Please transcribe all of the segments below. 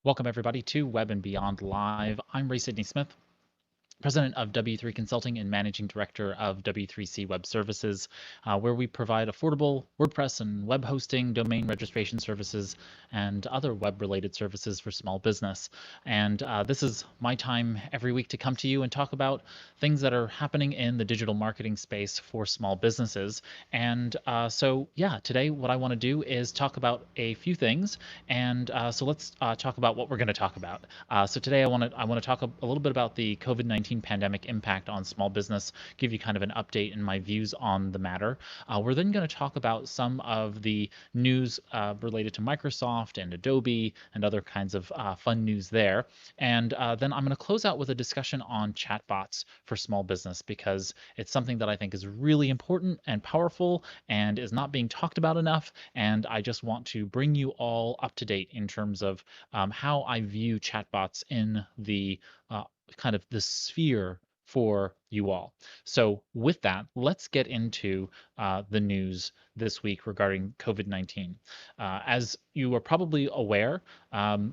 Welcome, everybody, to Web and Beyond Live. I'm Ray Sidney Smith, President of W3 Consulting and Managing Director of W3C Web Services, where we provide affordable WordPress and web hosting, domain registration services, and other web-related services for small business. And this is my time every week to come to you and talk about things that are happening in the digital marketing space for small businesses. And today what I want to do is talk about a few things. And so let's talk about what we're going to talk about. So today I want to talk a little bit about the COVID-19 pandemic impact on small business, give you kind of an update and my views on the matter. We're then going to talk about some of the news related to Microsoft and Adobe and other kinds of fun news there. And then I'm going to close out with a discussion on chatbots for small business because it's something that I think is really important and powerful and is not being talked about enough. And I just want to bring you all up to date in terms of how I view chatbots in the kind of the sphere for you all. So with that, let's get into the news this week regarding COVID-19. As you are probably aware,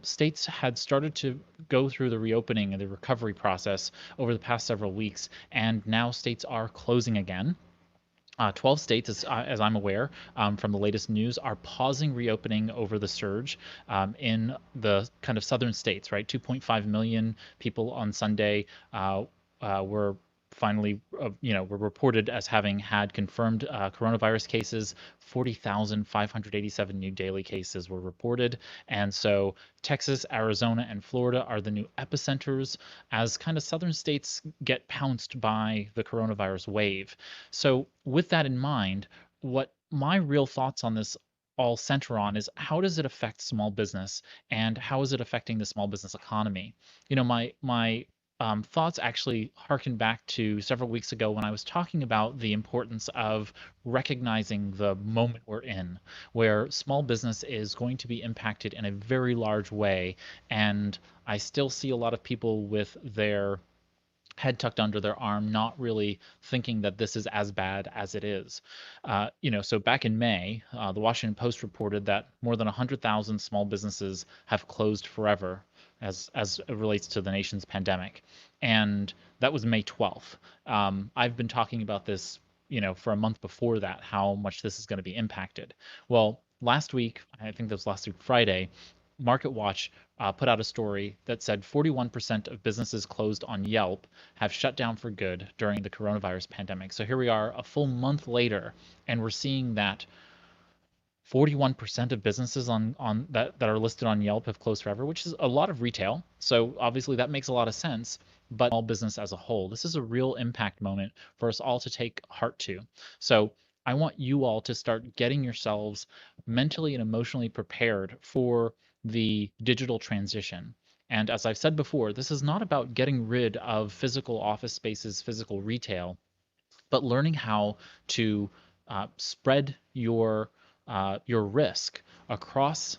states had started to go through the reopening and the recovery process over the past several weeks, and now states are closing again. 12 states, as I'm aware from the latest news, are pausing reopening over the surge in the kind of southern states, right? 2.5 million people on Sunday were finally, were reported as having had confirmed coronavirus cases. 40,587 new daily cases were reported. And so Texas, Arizona, and Florida are the new epicenters as kind of southern states get pounced by the coronavirus wave. So with that in mind, what my real thoughts on this all center on is how does it affect small business and how is it affecting the small business economy? My thoughts actually harken back to several weeks ago when I was talking about the importance of recognizing the moment we're in, where small business is going to be impacted in a very large way. And I still see a lot of people with their head tucked under their arm, not really thinking that this is as bad as it is. So back in May, the Washington Post reported that more than 100,000 small businesses have closed forever as it relates to the nation's pandemic, and that was May 12th. I've been talking about this, for a month before that, how much this is going to be impacted. Well, last week, I think that was last week Friday, MarketWatch put out a story that said 41% of businesses closed on Yelp have shut down for good during the coronavirus pandemic. So here we are a full month later, and we're seeing that 41% of businesses on that are listed on Yelp have closed forever, which is a lot of retail. So obviously that makes a lot of sense, but all business as a whole, this is a real impact moment for us all to take heart to. So I want you all to start getting yourselves mentally and emotionally prepared for the digital transition. And as I've said before, this is not about getting rid of physical office spaces, physical retail, but learning how to spread your risk across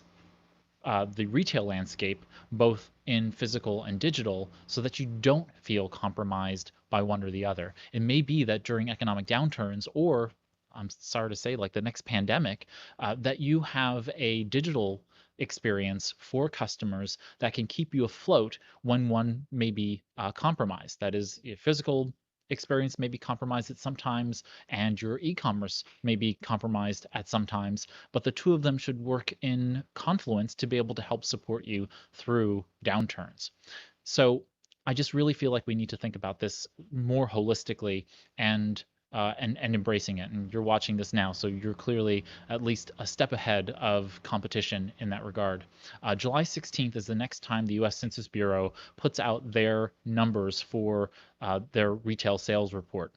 the retail landscape, both in physical and digital, so that you don't feel compromised by one or the other. It may be that during economic downturns, or I'm sorry to say, like the next pandemic, that you have a digital experience for customers that can keep you afloat when one may be compromised. That is, physical experience may be compromised at some times, and your e-commerce may be compromised at some times, but the two of them should work in confluence to be able to help support you through downturns. So I just really feel like we need to think about this more holistically and and embracing it. And you're watching this now, so you're clearly at least a step ahead of competition in that regard. July 16th is the next time the US Census Bureau puts out their numbers for their retail sales report.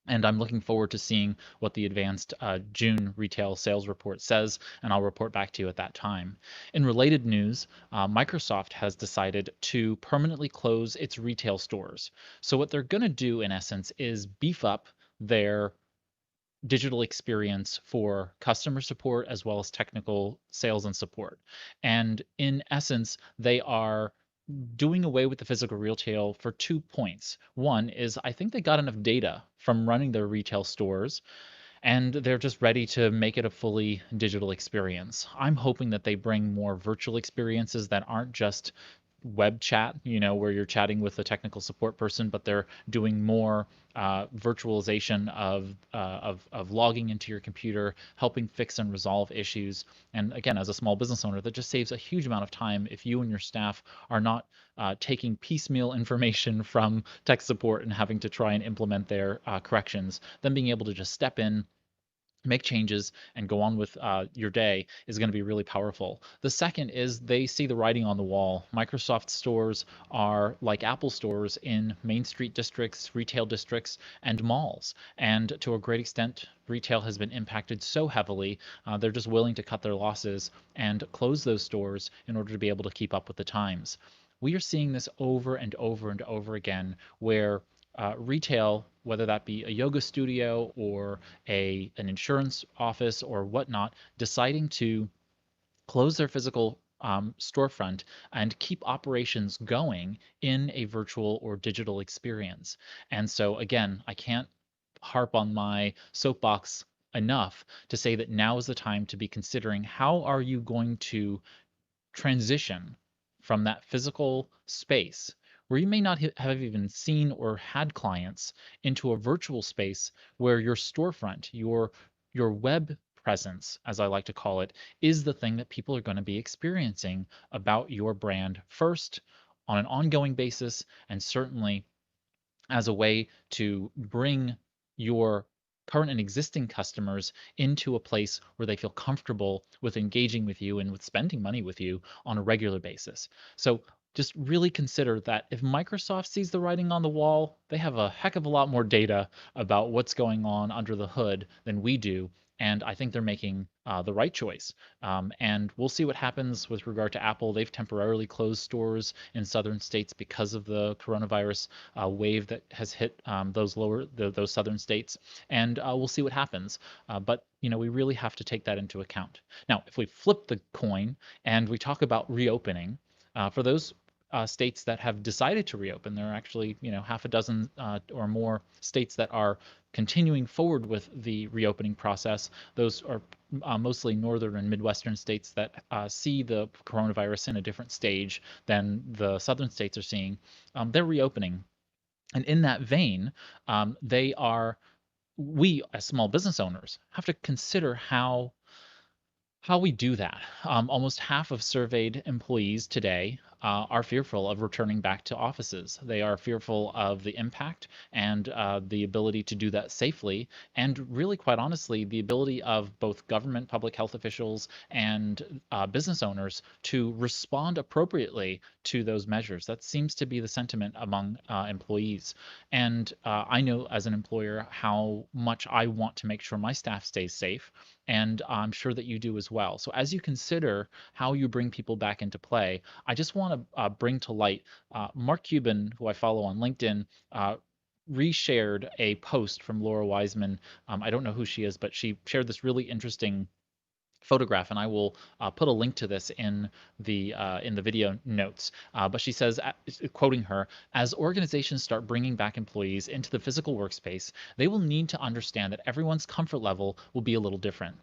And I'm looking forward to seeing what the advanced June retail sales report says, and I'll report back to you at that time. In related news, Microsoft has decided to permanently close its retail stores. So what they're going to do, in essence, is beef up their digital experience for customer support as well as technical sales and support. And in essence, they are doing away with the physical retail for 2 points. One is I think they got enough data from running their retail stores and they're just ready to make it a fully digital experience. I'm hoping that they bring more virtual experiences that aren't just web chat, where you're chatting with a technical support person, but they're doing more virtualization of logging into your computer, helping fix and resolve issues. And again, as a small business owner, that just saves a huge amount of time if you and your staff are not taking piecemeal information from tech support and having to try and implement their corrections. Then being able to just step in, make changes, and go on with your day is going to be really powerful. The second is they see the writing on the wall. Microsoft stores are like Apple stores in Main Street districts, retail districts, and malls. And to a great extent, retail has been impacted so heavily, they're just willing to cut their losses and close those stores in order to be able to keep up with the times. We are seeing this over and over and over again where retail, whether that be a yoga studio or an insurance office or whatnot, deciding to close their physical storefront and keep operations going in a virtual or digital experience. And so again, I can't harp on my soapbox enough to say that now is the time to be considering how are you going to transition from that physical space where you may not have even seen or had clients into a virtual space where your storefront, your web presence, as I like to call it, is the thing that people are going to be experiencing about your brand first on an ongoing basis, and certainly as a way to bring your current and existing customers into a place where they feel comfortable with engaging with you and with spending money with you on a regular basis. So just really consider that if Microsoft sees the writing on the wall, they have a heck of a lot more data about what's going on under the hood than we do. And I think they're making the right choice. And we'll see what happens with regard to Apple. They've temporarily closed stores in southern states because of the coronavirus wave that has hit those southern states, and we'll see what happens. But we really have to take that into account. Now, if we flip the coin and we talk about reopening, for those states that have decided to reopen, there are actually half a dozen or more states that are continuing forward with the reopening process. Those are mostly northern and midwestern states that see the coronavirus in a different stage than the southern states are seeing. They're reopening, and in that vein, they are we as small business owners have to consider how we do that. Almost half of surveyed employees today are fearful of returning back to offices. They are fearful of the impact and the ability to do that safely, and really, quite honestly, the ability of both government, public health officials, and business owners to respond appropriately to those measures. That seems to be the sentiment among employees. And I know as an employer how much I want to make sure my staff stays safe, and I'm sure that you do as well. So as you consider how you bring people back into play, I just want to bring to light Mark Cuban, who I follow on LinkedIn. Reshared a post from Laura Wiseman. I don't know who she is, but she shared this really interesting photograph, and I will put a link to this in the video notes. But she says, quoting her, "As organizations start bringing back employees into the physical workspace, they will need to understand that everyone's comfort level will be a little different.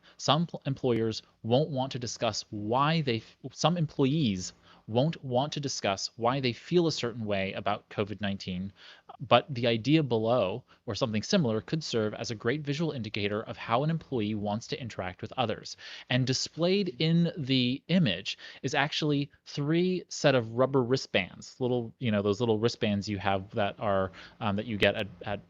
Employers won't want to discuss why some employees won't want to discuss why they feel a certain way about COVID-19, but the idea below or something similar could serve as a great visual indicator of how an employee wants to interact with others." And displayed in the image is actually three set of rubber wristbands, those little wristbands you have that are that you get at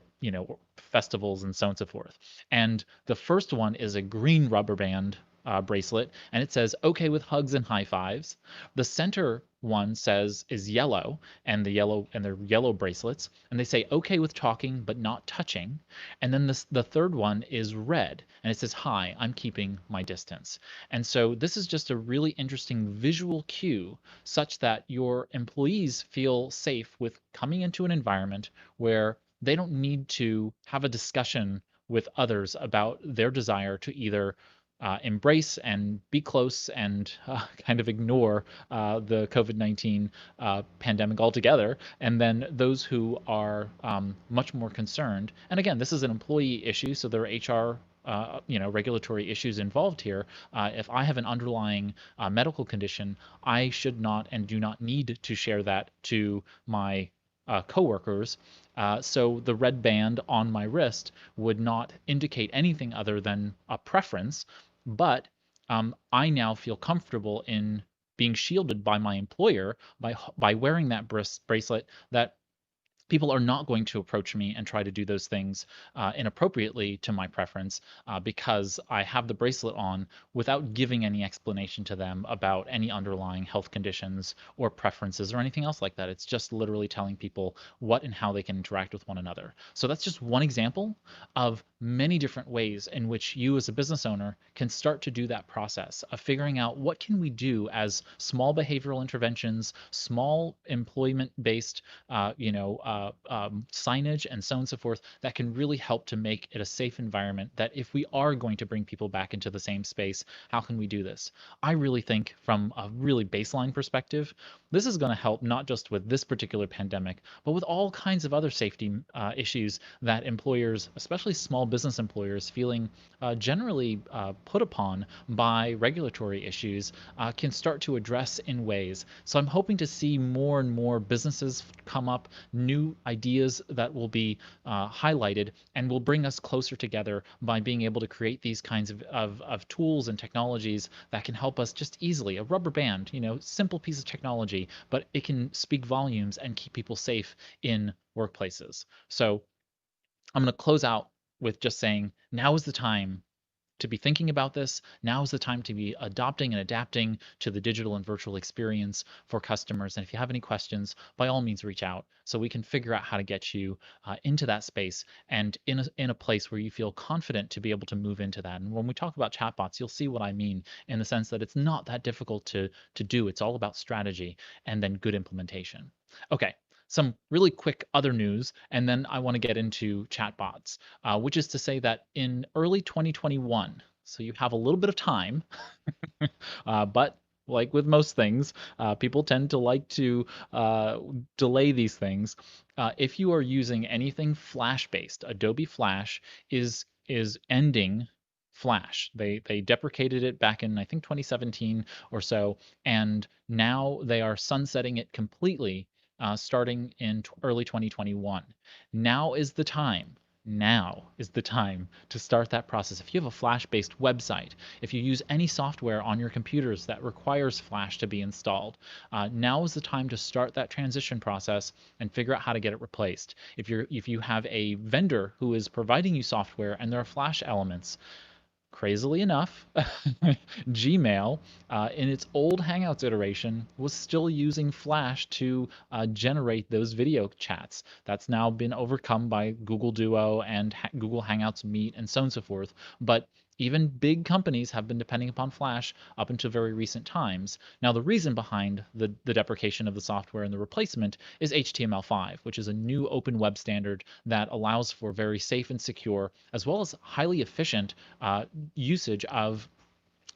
festivals and so on and so forth. And the first one is a green rubber band bracelet, and it says "Okay with hugs and high fives." The center one says is yellow, and they're yellow bracelets, and they say "Okay with talking but not touching." And then the third one is red, and it says "Hi, I'm keeping my distance." And so this is just a really interesting visual cue, such that your employees feel safe with coming into an environment where they don't need to have a discussion with others about their desire to either embrace and be close and kind of ignore the COVID-19 pandemic altogether. And then those who are much more concerned, and again, this is an employee issue, so there are HR regulatory issues involved here. If I have an underlying medical condition, I should not and do not need to share that to my coworkers. So the red band on my wrist would not indicate anything other than a preference, but I now feel comfortable in being shielded by my employer by wearing that bracelet, that people are not going to approach me and try to do those things inappropriately to my preference, because I have the bracelet on without giving any explanation to them about any underlying health conditions or preferences or anything else like that. It's just literally telling people what and how they can interact with one another. So that's just one example of many different ways in which you as a business owner can start to do that process of figuring out what can we do as small behavioral interventions, small employment based signage and so on and so forth that can really help to make it a safe environment, that if we are going to bring people back into the same space, how can we do this? I really think from a really baseline perspective, this is going to help not just with this particular pandemic, but with all kinds of other safety issues that employers, especially small business employers, feeling generally put upon by regulatory issues, can start to address in ways. So I'm hoping to see more and more businesses come up, new ideas that will be highlighted and will bring us closer together by being able to create these kinds of tools and technologies that can help us just easily. A rubber band, simple piece of technology, but it can speak volumes and keep people safe in workplaces. So I'm going to close out with just saying now is the time to be thinking about this. Now is the time to be adopting and adapting to the digital and virtual experience for customers. And if you have any questions, by all means, reach out so we can figure out how to get you into that space and in a place where you feel confident to be able to move into that. And when we talk about chatbots, you'll see what I mean in the sense that it's not that difficult to do. It's all about strategy and then good implementation. Okay. Some really quick other news, and then I want to get into chatbots, which is to say that in early 2021, so you have a little bit of time, but like with most things, people tend to like to delay these things. If you are using anything Flash-based, Adobe Flash is ending Flash. They deprecated it back in I think 2017 or so, and now they are sunsetting it completely, starting in early 2021. Now is the time. Now is the time to start that process. If you have a Flash-based website, if you use any software on your computers that requires Flash to be installed, now is the time to start that transition process and figure out how to get it replaced. If you have a vendor who is providing you software and there are Flash elements, crazily enough, Gmail, in its old Hangouts iteration, was still using Flash to generate those video chats. That's now been overcome by Google Duo and Google Hangouts Meet and so on and so forth. But even big companies have been depending upon Flash up until very recent times. Now, the reason behind the deprecation of the software and the replacement is HTML5, which is a new open web standard that allows for very safe and secure, as well as highly efficient usage of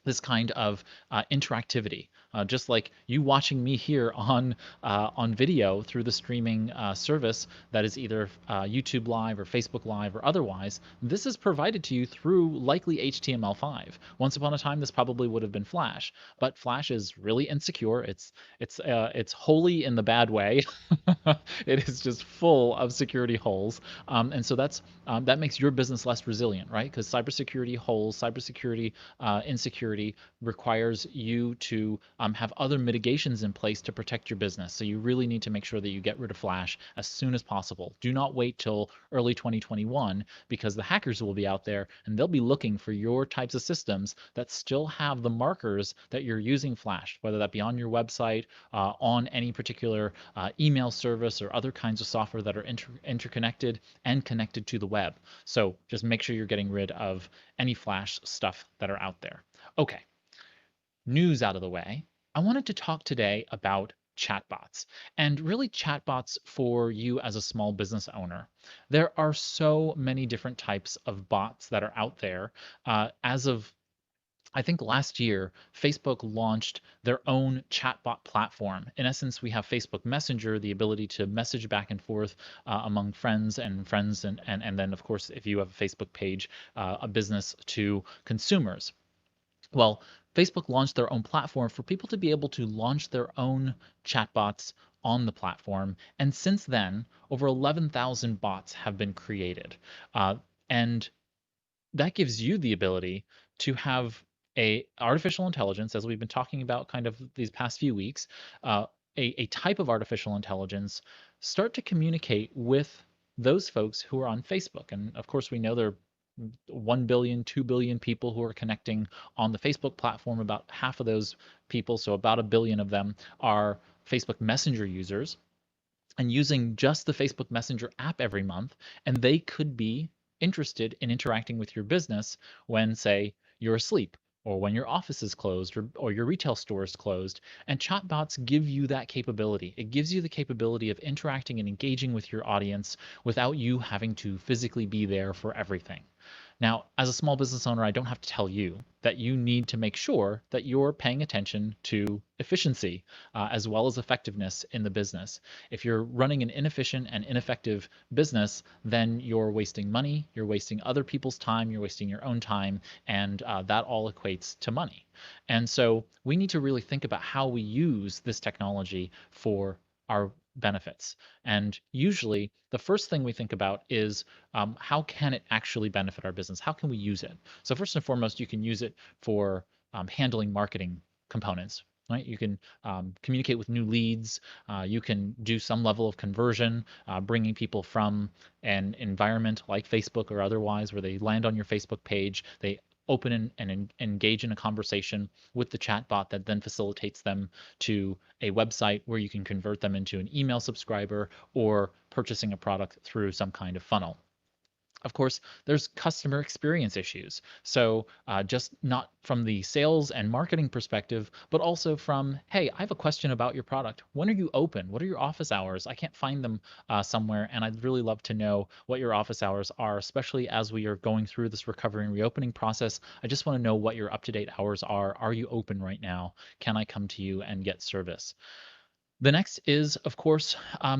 this kind of interactivity, just like you watching me here on video through the streaming service that is either YouTube Live or Facebook Live or otherwise. This is provided to you through likely HTML5. Once upon a time, this probably would have been Flash, but Flash is really insecure. It's wholly in the bad way. It is just full of security holes, and so that makes your business less resilient, right? Because cybersecurity holes, cybersecurity insecurity requires you to have other mitigations in place to protect your business. So you really need to make sure that you get rid of Flash as soon as possible. Do not wait till early 2021, because the hackers will be out there and they'll be looking for your types of systems that still have the markers that you're using Flash, whether that be on your website, on any particular email service or other kinds of software that are interconnected and connected to the web. So just make sure you're getting rid of any Flash stuff that are out there. Okay, news out of the way. I wanted to talk today about chatbots, and really chatbots for you as a small business owner. There are so many different types of bots that are out there. As of I think last year, Facebook launched their own chatbot platform. In essence, we have Facebook Messenger, the ability to message back and forth among friends, and then, of course, if you have a Facebook page, a business to consumers. Well, Facebook launched their own platform for people to be able to launch their own chatbots on the platform. And since then, over 11,000 bots have been created. And that gives you the ability to have a artificial intelligence, as we've been talking about kind of these past few weeks, a type of artificial intelligence start to communicate with those folks who are on Facebook. And of course, we know there are 1 billion, 2 billion people who are connecting on the Facebook platform. About half of those people, so about a billion of them, are Facebook Messenger users and using just the Facebook Messenger app every month, and they could be interested in interacting with your business when, say, you're asleep or when your office is closed or your retail store is closed. And chatbots give you that capability. It gives you the capability of interacting and engaging with your audience without you having to physically be there for everything. Now, as a small business owner, I don't have to tell you that you need to make sure that you're paying attention to efficiency as well as effectiveness in the business. If you're running an inefficient and ineffective business, then you're wasting money, you're wasting other people's time, you're wasting your own time, and that all equates to money. And so we need to really think about how we use this technology for our benefits. And usually the first thing we think about is how can it actually benefit our business? How can we use it? So first and foremost, you can use it for handling marketing components. Right? You can communicate with new leads. You can do some level of conversion, bringing people from an environment like Facebook or otherwise, where they land on your Facebook page, they open and engage in a conversation with the chatbot that then facilitates them to a website where you can convert them into an email subscriber or purchasing a product through some kind of funnel. Of course, there's customer experience issues. So just not from the sales and marketing perspective, but also from, hey, I have a question about your product. When are you open? What are your office hours? I can't find them somewhere, and I'd really love to know what your office hours are, especially as we are going through this recovery and reopening process. I just want to know what your up-to-date hours are. Are you open right now? Can I come to you and get service? The next is, of course,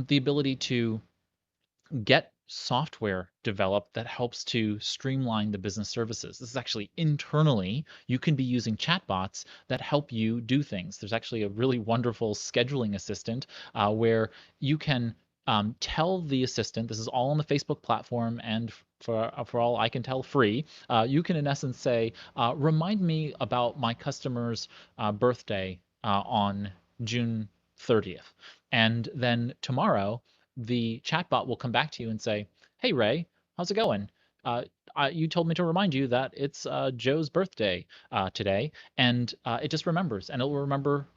the ability to get software developed that helps to streamline the business services. This is actually internally, you can be using chatbots that help you do things. There's actually a really wonderful scheduling assistant where you can tell the assistant, this is all on the Facebook platform and for all I can tell free, you can in essence say, remind me about my customer's birthday on June 30th. And then tomorrow, the chatbot will come back to you and say, "Hey Ray, how's it going? Uh, you told me to remind you that it's Joe's birthday today," and it just remembers, and it will remember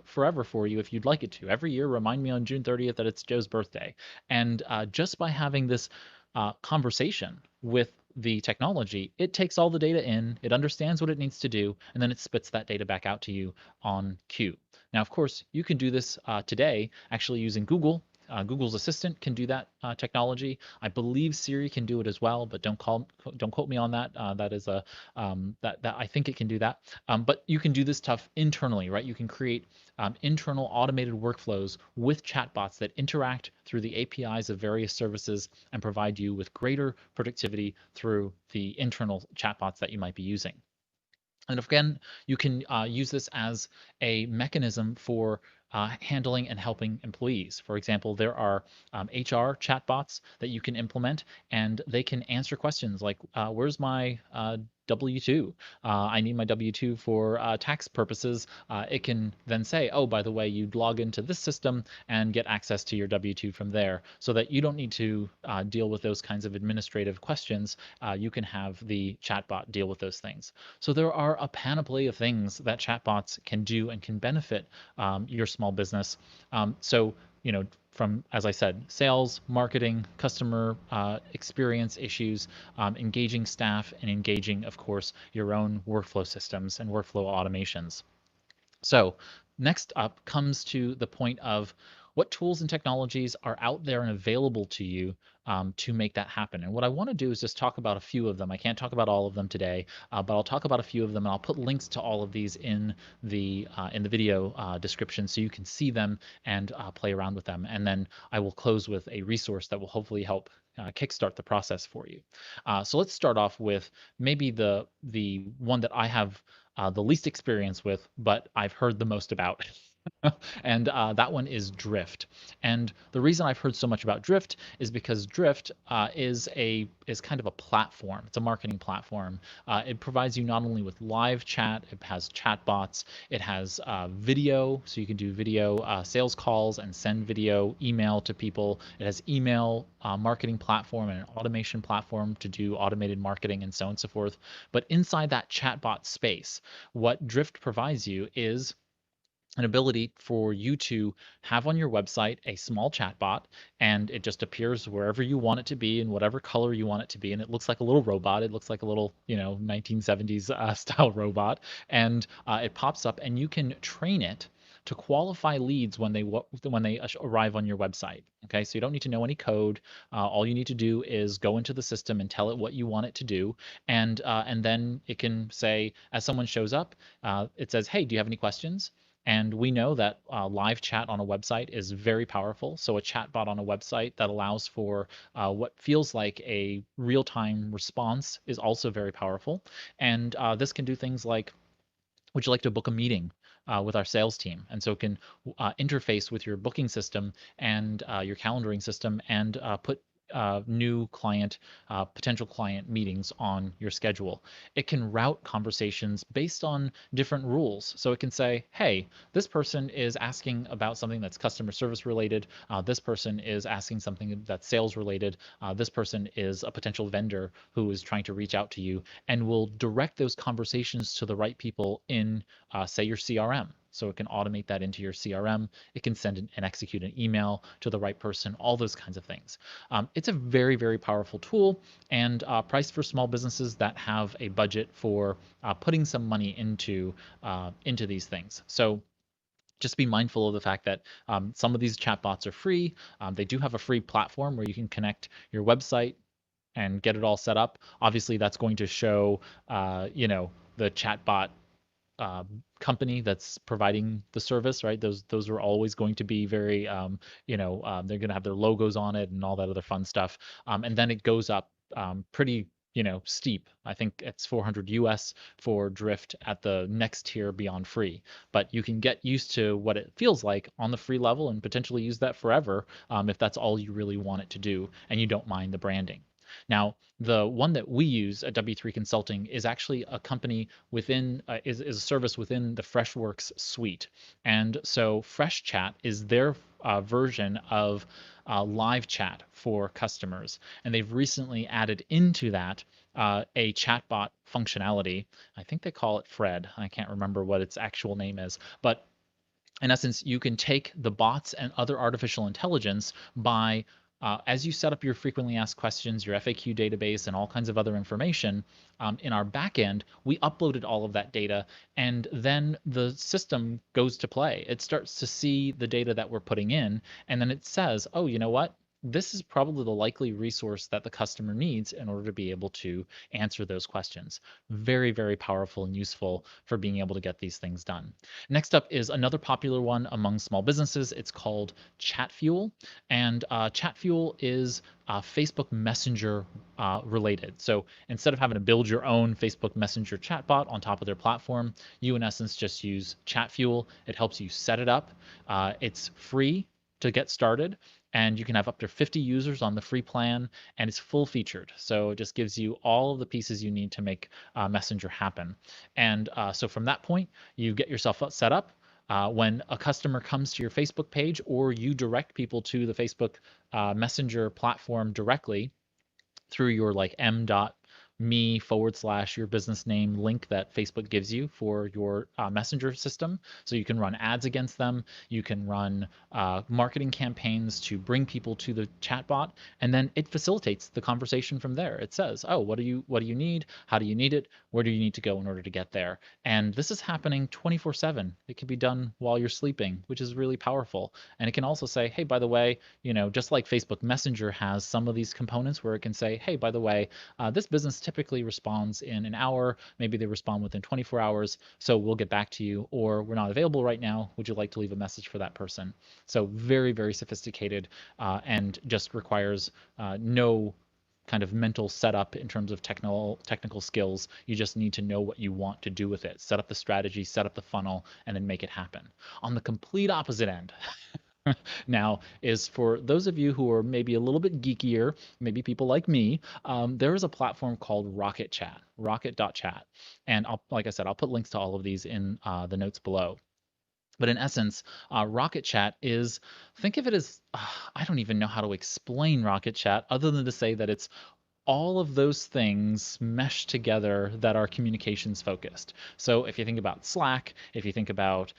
forever for you if you'd like it to. Every year, remind me on June 30th that it's Joe's birthday, and just by having this conversation with the technology, it takes all the data in, it understands what it needs to do, and then it spits that data back out to you on cue. Now, of course, you can do this today actually using Google. Google's Assistant can do that technology. I believe Siri can do it as well, but don't quote me on that. That is a that I think it can do that. But you can do this stuff internally, right? You can create internal automated workflows with chatbots that interact through the APIs of various services and provide you with greater productivity through the internal chatbots that you might be using. And again, you can use this as a mechanism for handling and helping employees. For example, there are HR chatbots that you can implement, and they can answer questions like, where's my W-2? I need my W-2 for tax purposes. It can then say, oh, by the way, you'd log into this system and get access to your W-2 from there, so that you don't need to deal with those kinds of administrative questions. You can have the chatbot deal with those things. So there are a panoply of things that chatbots can do and can benefit your small business. So, you know, from, as I said, sales, marketing, customer experience issues, engaging staff, and engaging, of course, your own workflow systems and workflow automations. So next up comes to the point of what tools and technologies are out there and available to you to make that happen. And what I want to do is just talk about a few of them. I can't talk about all of them today, but I'll talk about a few of them, and I'll put links to all of these in the video description so you can see them and play around with them. And then I will close with a resource that will hopefully help kickstart the process for you. So let's start off with maybe the one that I have the least experience with, but I've heard the most about. And that one is Drift. And the reason I've heard so much about Drift is because Drift is kind of a platform. It's a marketing platform. It provides you not only with live chat, it has chatbots, it has video, so you can do video sales calls and send video email to people. It has email marketing platform and an automation platform to do automated marketing and so on and so forth. But inside that chatbot space, what Drift provides you is an ability for you to have on your website a small chatbot, and it just appears wherever you want it to be in whatever color you want it to be, and it looks like a little robot. It looks like a little 1970s style robot, and it pops up and you can train it to qualify leads when they arrive on your website. Okay, so you don't need to know any code. All you need to do is go into the system and tell it what you want it to do, and then it can say, as someone shows up, it says, "Hey, do you have any questions?" And we know that live chat on a website is very powerful. So a chatbot on a website that allows for what feels like a real-time response is also very powerful. And this can do things like, would you like to book a meeting with our sales team? And so it can interface with your booking system and your calendaring system and put new client, potential client meetings on your schedule. It can route conversations based on different rules. So it can say, hey, this person is asking about something that's customer service related. This person is asking something that's sales related. This person is a potential vendor who is trying to reach out to you, and will direct those conversations to the right people in, say, your CRM. So it can automate that into your CRM. It can send and execute an email to the right person, all those kinds of things. It's a very, very powerful tool, and priced for small businesses that have a budget for putting some money into these things. So just be mindful of the fact that some of these chatbots are free. They do have a free platform where you can connect your website and get it all set up. Obviously, that's going to show, the chatbot company that's providing the service, right? Those are always going to be very, they're going to have their logos on it and all that other fun stuff. And then it goes up pretty, steep. I think it's 400 US for Drift at the next tier beyond free. But you can get used to what it feels like on the free level and potentially use that forever if that's all you really want it to do and you don't mind the branding. Now, the one that we use at W3 Consulting is actually a company within, is a service within the Freshworks suite. And so FreshChat is their version of live chat for customers. And they've recently added into that a chatbot functionality. I think they call it Fred. I can't remember what its actual name is, but in essence, you can take the bots and other artificial intelligence by, as you set up your frequently asked questions, your FAQ database, and all kinds of other information, in our backend, we uploaded all of that data, and then the system goes to play. It starts to see the data that we're putting in, and then it says, oh, you know what? This is probably the likely resource that the customer needs in order to be able to answer those questions. Very, very powerful and useful for being able to get these things done. Next up is another popular one among small businesses. It's called Chatfuel, and Chatfuel is Facebook Messenger related. So instead of having to build your own Facebook Messenger chatbot on top of their platform, you in essence just use Chatfuel. It helps you set it up. It's free to get started, and you can have up to 50 users on the free plan, and it's full featured. So it just gives you all of the pieces you need to make Messenger happen. And so from that point, you get yourself set up. When a customer comes to your Facebook page, or you direct people to the Facebook Messenger platform directly through your like me/your business name link that Facebook gives you for your messenger system. So you can run ads against them. You can run marketing campaigns to bring people to the chatbot, and then it facilitates the conversation from there. It says, oh, what do you need? How do you need it? Where do you need to go in order to get there? And this is happening 24/7. It can be done while you're sleeping, which is really powerful. And it can also say, hey, by the way, just like Facebook Messenger has some of these components where it can say, hey, by the way, this business typically responds in an hour. Maybe they respond within 24 hours. So we'll get back to you, or we're not available right now. Would you like to leave a message for that person? So very, very sophisticated, and just requires no kind of mental setup in terms of technical skills. You just need to know what you want to do with it. Set up the strategy, set up the funnel, and then make it happen. On the complete opposite end, now is for those of you who are maybe a little bit geekier, maybe people like me, there is a platform called Rocket Chat, rocket.chat. And like I said, I'll put links to all of these in the notes below. But in essence, Rocket Chat is, think of it as, I don't even know how to explain Rocket Chat other than to say that it's all of those things mesh together that are communications focused. So if you think about Slack, if you think about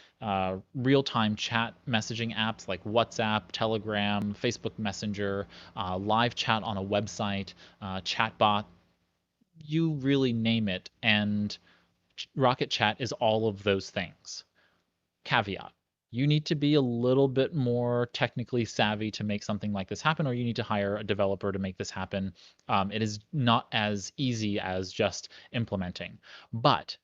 real-time chat messaging apps like WhatsApp, Telegram, Facebook Messenger, live chat on a website, chatbot, you really name it, and Rocket Chat is all of those things. Caveat: you need to be a little bit more technically savvy to make something like this happen, or you need to hire a developer to make this happen. It is not as easy as just implementing, but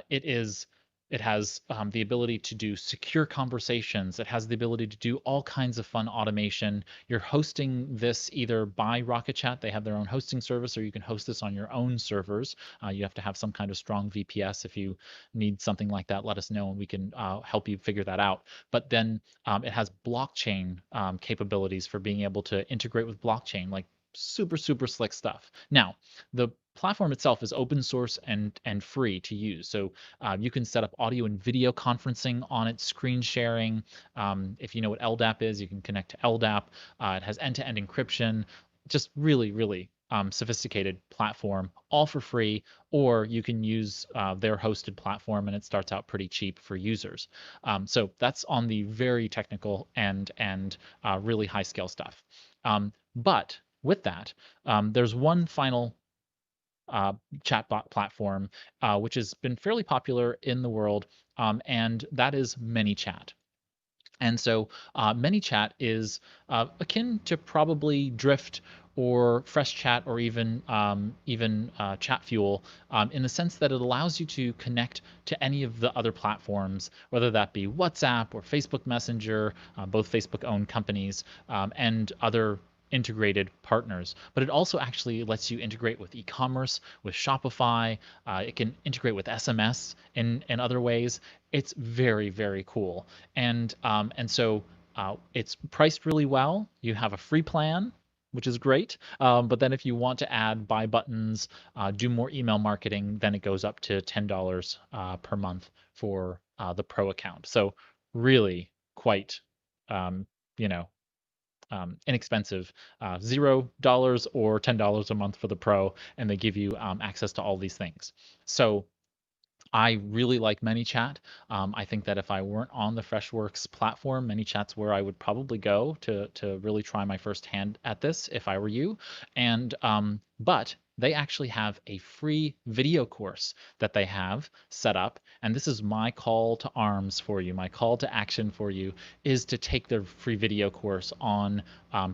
it has the ability to do secure conversations. It has the ability to do all kinds of fun automation. You're hosting this either by Rocket Chat, they have their own hosting service, or you can host this on your own servers. You have to have some kind of strong VPS. If you need something like that, let us know and we can help you figure that out. But then it has blockchain capabilities for being able to integrate with blockchain, like super, super slick stuff. Now, the platform itself is open source and free to use. So you can set up audio and video conferencing on it, screen sharing. If you know what LDAP is, you can connect to LDAP. It has end-to-end encryption. Just really, really sophisticated platform, all for free, or you can use their hosted platform and it starts out pretty cheap for users. So that's on the very technical and really high scale stuff. But with that, there's one final chatbot platform which has been fairly popular in the world, and that is ManyChat. And so ManyChat is akin to probably Drift or FreshChat or even ChatFuel, in the sense that it allows you to connect to any of the other platforms, whether that be WhatsApp or Facebook Messenger, both Facebook-owned companies, and other integrated partners. But it also actually lets you integrate with e-commerce, with Shopify. It can integrate with SMS in other ways. It's very, very cool. And so it's priced really well. You have a free plan, which is great. But then if you want to add buy buttons, do more email marketing, then it goes up to $10 per month for the pro account. So really quite, um, you know, inexpensive, $0 or $10 a month for the pro, and they give you access to all these things. So I really like ManyChat. I think that if I weren't on the Freshworks platform, ManyChat's where I would probably go to really try my first hand at this if I were you. And but they actually have a free video course that they have set up, and this is my call to arms for you. My call to action for you is to take their free video course on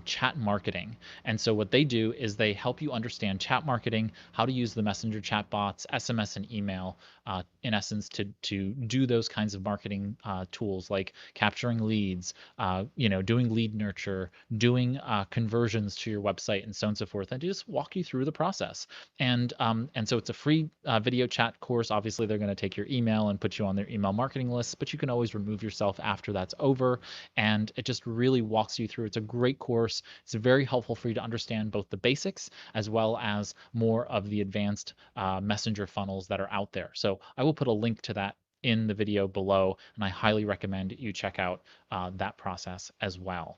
chat marketing. And so what they do is they help you understand chat marketing, how to use the messenger chatbots, SMS, and email, in essence, to do those kinds of marketing tools like capturing leads, doing lead nurture, doing conversions to your website, and so on and so forth, and just walk you through the process. And so it's a free video chat course. Obviously, they're going to take your email and put you on their email marketing list, but you can always remove yourself after that's over. And it just really walks you through. It's a great course. It's very helpful for you to understand both the basics as well as more of the advanced messenger funnels that are out there. So I will put a link to that in the video below, and I highly recommend you check out that process as well.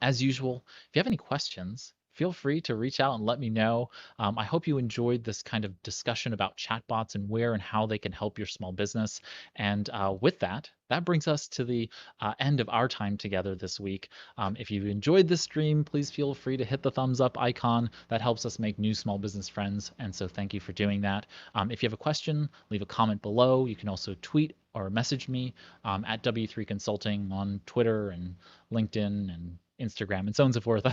As usual, if you have any questions, feel free to reach out and let me know. I hope you enjoyed this kind of discussion about chatbots and where and how they can help your small business. And with that, that brings us to the end of our time together this week. If you enjoyed this stream, please feel free to hit the thumbs up icon. That helps us make new small business friends. And so thank you for doing that. If you have a question, leave a comment below. You can also tweet or message me at W3 Consulting on Twitter and LinkedIn and Instagram and so on and so forth.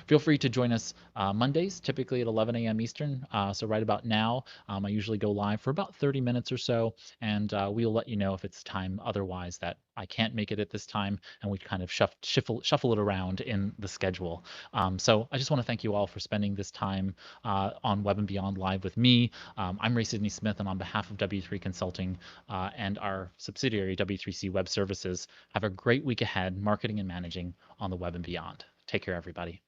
Feel free to join us Mondays, typically at 11 a.m. Eastern. So right about now, I usually go live for about 30 minutes or so, and we'll let you know if it's time otherwise that I can't make it at this time, and we kind of shuffle it around in the schedule. So I just want to thank you all for spending this time on Web and Beyond Live with me. I'm Ray Sidney Smith, and on behalf of W3 Consulting and our subsidiary W3C Web Services, have a great week ahead, marketing and managing on the Web and Beyond. Take care, everybody.